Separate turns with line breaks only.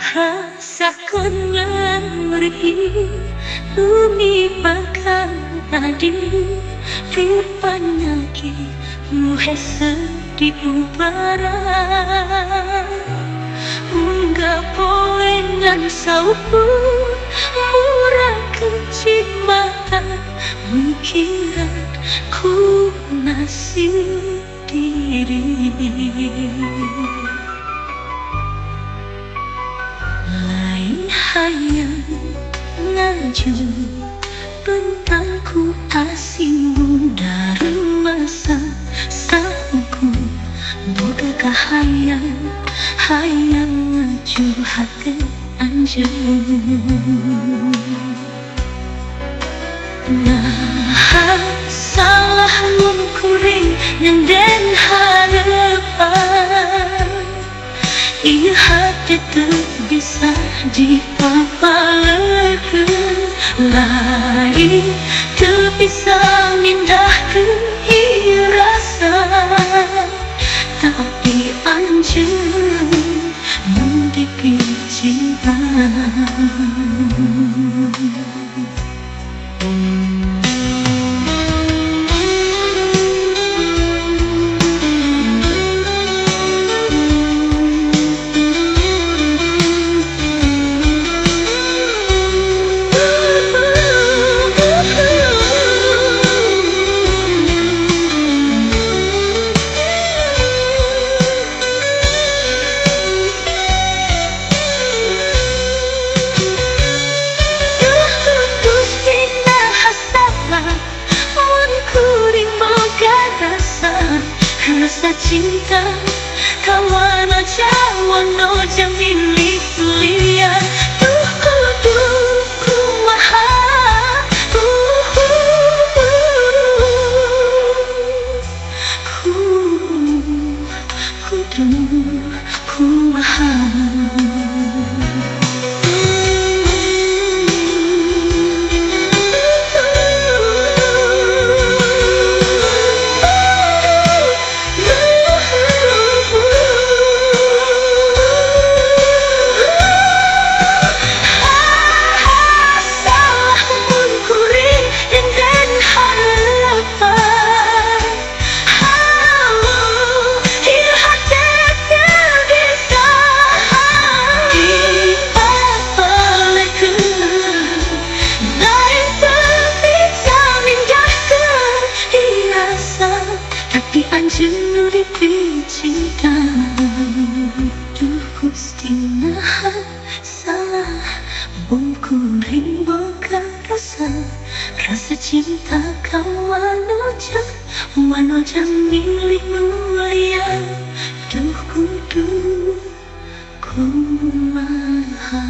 Rasakan nyeri lumipakan tadi rupanya muhe sedih barang enggak boleh ngansaupu murah kecil mata mengira ku masih diri lain hanya ngaju tentang ku asingmu dari masa saku bukankah hayang ngaju hati anjur nah salah kuring yang den harapan iya hati bisa dipapalekeun lain teu bisa mindahkeun ieu rasa tapi anjeun mun dipicina rasa cinta kawan aja wano jamin lilia kudu kumaha kudu kumaha anjur dicinta duh Gusti naha salah bungkuring boga rasa cinta kawan wanoja milik mulia duh kudu kumaha